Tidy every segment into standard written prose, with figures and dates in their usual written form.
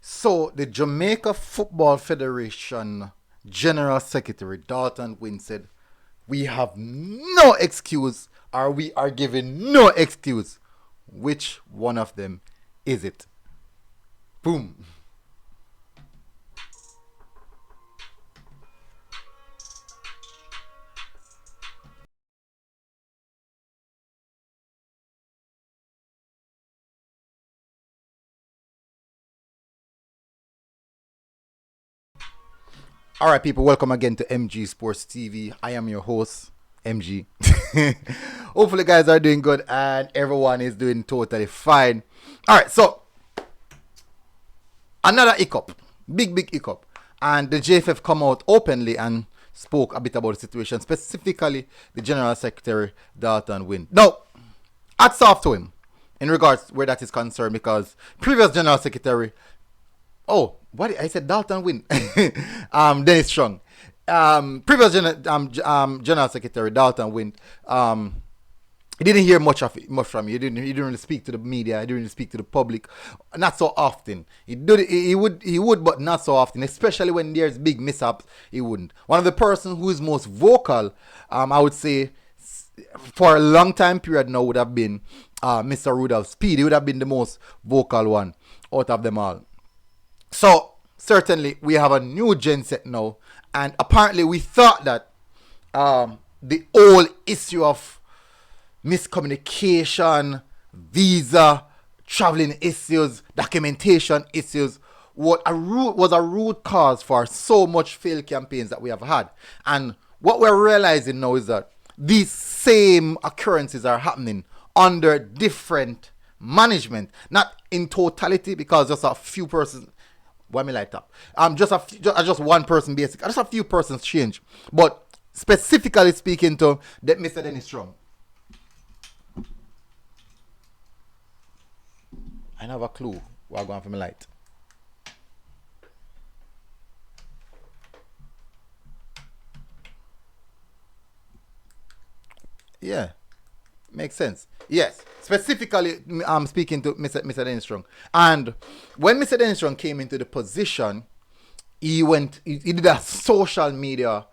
So the Jamaica Football Federation General Secretary Dalton Wynn said, "We have no excuse, or we are giving no excuse." Which one of them is it? Boom. All right, people, welcome again to MG Sports TV. I am your host, MG. Hopefully, guys are doing good and everyone is doing totally fine. All right, so another hiccup, big hiccup, and the JFF come out openly and spoke a bit about the situation, specifically the General Secretary Dalton Wynn. Now, hats off to him in regards where that is concerned, because previous General Secretary, oh, what I said, Dalton Wynn, Dennis Chung, previous General Secretary Dalton Wynn, he didn't hear much from you. He didn't really speak to the media. He didn't really speak to the public, not so often. He would, but not so often. Especially when there's big mishaps, he wouldn't. One of the persons who is most vocal, I would say, for a long time period now, would have been Mr. Rudolph Speed. He would have been the most vocal one out of them all. So certainly we have a new gen set now, and apparently we thought that the whole issue of miscommunication, visa, traveling issues, documentation issues was a root cause for so much failed campaigns that we have had. And what we're realizing now is that these same occurrences are happening under different management, not in totality, because just a few persons. Why me light up? Just one person basic. Just a few persons change, but specifically speaking to that Mr. Dennis Strong. I don't have a clue where I'm going for my light. Yeah, makes sense. Yes, specifically, I'm speaking to Mr. Dennis Strong. And when Mr. Dennis Strong came into the position, he did a social media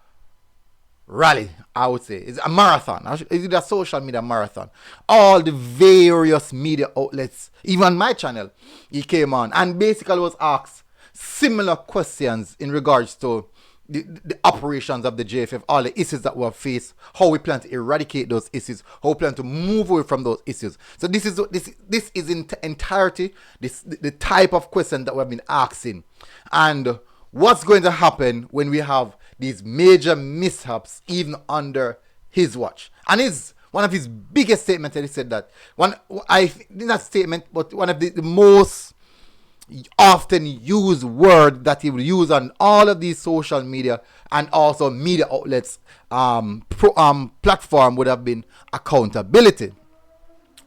rally, I would say. It's a marathon. He did a social media marathon. All the various media outlets, even my channel, he came on and basically was asked similar questions in regards to the operations of the JFF, all the issues that we have faced, how we plan to eradicate those issues, how we plan to move away from those issues. So this is in entirety the type of question that we have been asking, and what's going to happen when we have these major mishaps even under his watch. And one of his biggest statements that he said that not statement, but one of the most often used word that he will use on all of these social media and also media outlets platform would have been accountability.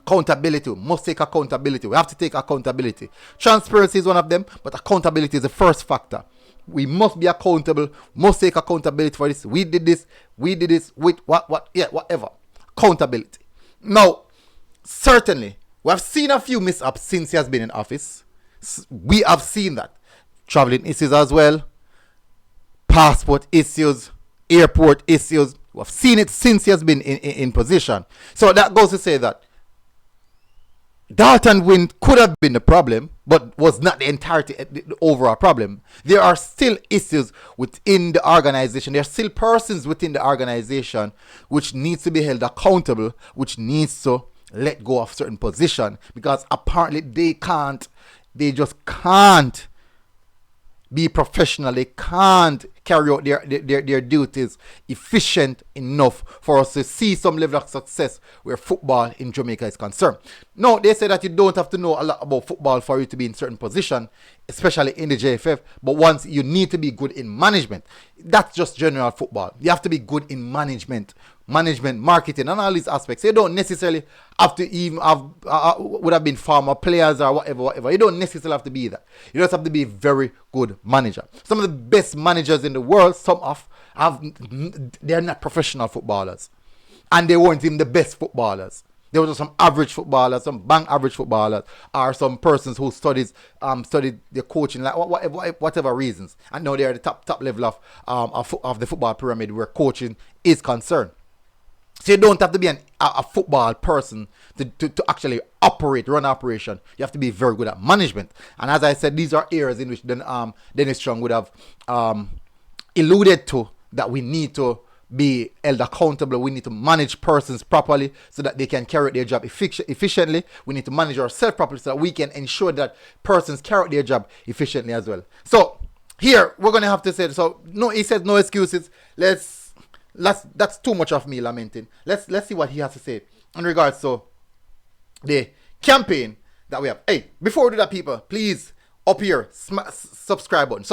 Accountability. We must take accountability. We have to take accountability. Transparency is one of them, but accountability is the first factor. We must be accountable, must take accountability for this. We did this, with whatever. Accountability. Now, certainly, we have seen a few mishaps since he has been in office. We have seen that. Traveling issues as well, passport issues, airport issues. We have seen it since he has been in position. So that goes to say that Dalton Wynn could have been the problem, but was not the entirety, the overall problem. There are still issues within the organization. There are still persons within the organization which needs to be held accountable, which needs to let go of certain position, because apparently they just can't be professional. They can't carry out their duties efficient enough for us to see some level of success where football in Jamaica is concerned. No, they say that you don't have to know a lot about football for you to be in certain position, especially in the JFF, but once you need to be good in management. That's just general football. You have to be good in management, marketing, and all these aspects. You don't necessarily have to even have would have been former players or whatever. You don't necessarily have to be that. You just have to be a very good manager. Some of the best managers in the world, they're not professional footballers, and they weren't even the best footballers. There were just some average footballers, some bang average footballers, or some persons who studied their coaching, like whatever reasons, and now they are the top level of the football pyramid where coaching is concerned. So you don't have to be a football person to actually run operation. You have to be very good at management. And as I said, these are areas in which Dennis Chung would have alluded to, that we need to be held accountable. We need to manage persons properly so that they can carry out their job efficiently. We need to manage ourselves properly so that we can ensure that persons carry out their job efficiently as well. So here we're going to have to say, so no, he says no excuses. That's too much of me lamenting. Let's see what he has to say in regards to the campaign that we have. Hey, before we do that, people, please, up here, subscribe button,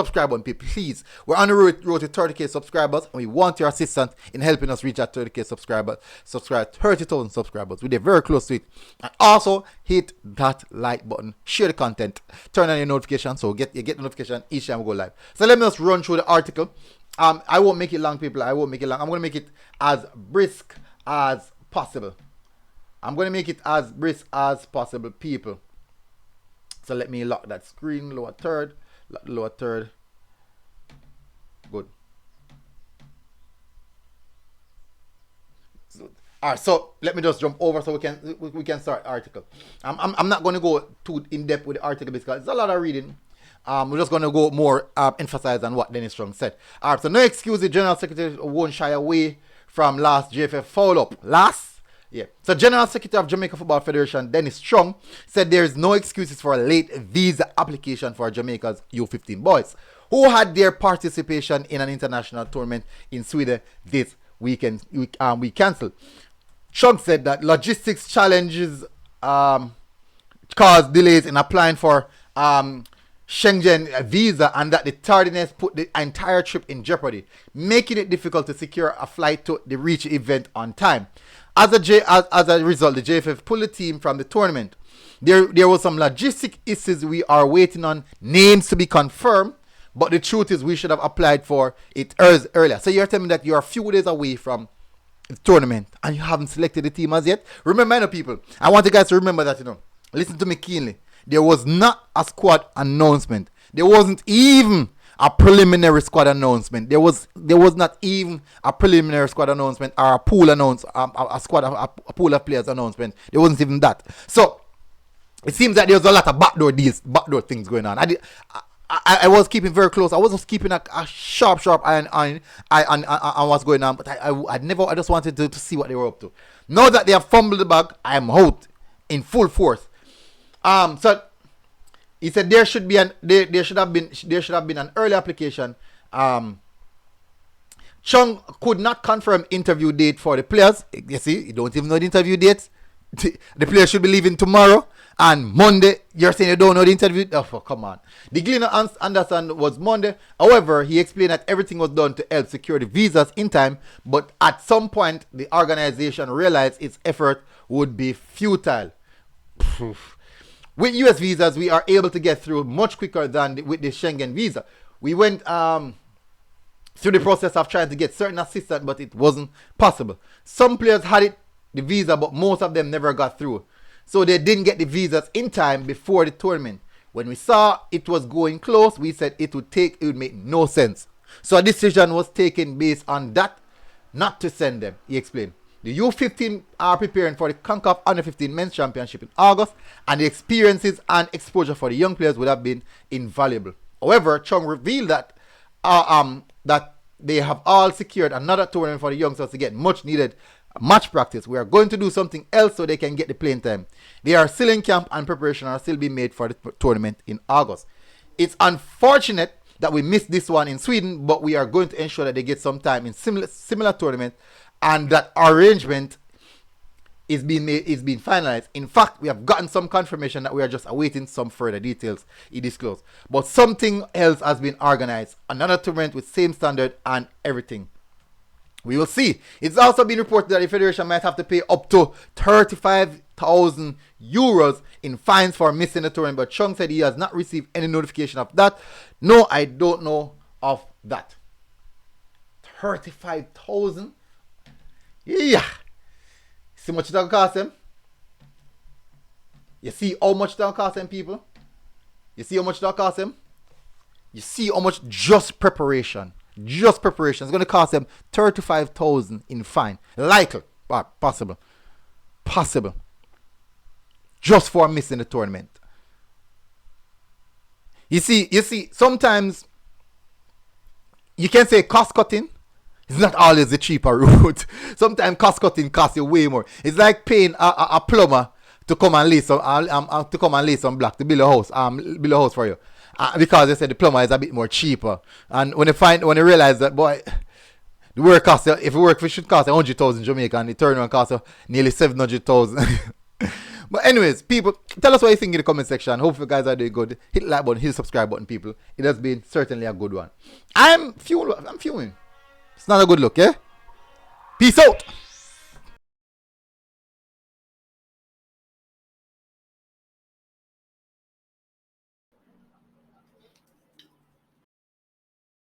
people, please. We're on the road to 30k subscribers, and we want your assistance in helping us reach that 30k subscribers. Subscribe 30,000 subscribers. We're very close to it. And also hit that like button, share the content, turn on your notifications so you get the notification each time we go live. So let me just run through the article. I won't make it long, people. I won't make it long. I'm going to make it as brisk as possible. People. So let me lock that screen, lower third. Good. Alright, so let me just jump over so we can start the article. I'm not going to go too in depth with the article because it's a lot of reading. We're just going to go more emphasize on what Dennis Chung said. Alright, so no excuse, the General Secretary won't shy away from last JFF follow-up. So General Secretary of Jamaica Football Federation, Dennis Chung, said there is no excuses for a late visa application for Jamaica's U15 boys, who had their participation in an international tournament in Sweden this weekend. We cancelled. Chung said that logistics challenges caused delays in applying for Schengen visa, and that the tardiness put the entire trip in jeopardy, making it difficult to secure a flight to the reach event on time. As a result, the JFF pulled the team from the tournament. There was some logistic issues. We are waiting on names to be confirmed, but the truth is we should have applied for it earlier. So you're telling me that you're a few days away from the tournament and you haven't selected the team as yet? Remember, people, I want you guys to remember that, listen to me keenly. There was not a squad announcement. There wasn't even a preliminary squad announcement. There was not even a preliminary squad announcement or a pool a pool of players announcement. There wasn't even that. So it seems that there was a lot of backdoor things going on. I was keeping very close. I was just keeping a sharp eye on what's going on. But I just wanted to see what they were up to. Now that they have fumbled the bag, I am out in full force. So he said there should have been an early application. Chung could not confirm interview date for the players. You see, you don't even know the interview date. The players should be leaving tomorrow, and Monday you're saying you don't know the interview. Oh, come on. The Glenn Anderson was Monday. However, he explained that everything was done to help secure the visas in time, but at some point the organization realized its effort would be futile. With US visas, we are able to get through much quicker than with the Schengen visa. We went through the process of trying to get certain assistance, but it wasn't possible. Some players had the visa, but most of them never got through. So they didn't get the visas in time before the tournament. When we saw it was going close, we said it would make no sense. So a decision was taken based on that, not to send them, he explained. The U15 are preparing for the CONCACAF Under 15 Men's Championship in August, and the experiences and exposure for the young players would have been invaluable. However, Chung revealed that they have all secured another tournament for the youngsters to get much needed match practice. We are going to do something else so they can get the playing time. They are still in camp and preparation are still being made for the tournament in August. It's unfortunate that we missed this one in Sweden, but we are going to ensure that they get some time in similar tournament, and that arrangement is being finalized. In fact, we have gotten some confirmation that we are just awaiting some further details, he disclosed. But something else has been organized, another tournament with same standard and everything. We will see. It's also been reported that the Federation might have to pay up to 35,000 euros in fines for missing the tournament, but Chung said he has not received any notification of that. No, I don't know of that. 35,000? Yeah. See how much it will cost them? You see how much that cost them, people? You see how much that cost them? You see how much just preparation. Just preparation. It's going to cost them 35,000 in fine. Likely. But possible. Possible. Just for missing the tournament. You see, sometimes you can say cost cutting. It's not always the cheaper route. Sometimes cost cutting costs you way more. It's like paying a plumber to come and lay some block to build a house for you. Because they said the plumber is a bit more cheaper. And when you realize that, boy, the work costs, if it should cost 100,000 Jamaica and the turnaround costs nearly 700,000. But anyways, people, tell us what you think in the comment section. Hope you guys are doing good. Hit the like button, hit the subscribe button, people. It has been certainly a good one. I'm fuming. It's not a good look, yeah? Peace out.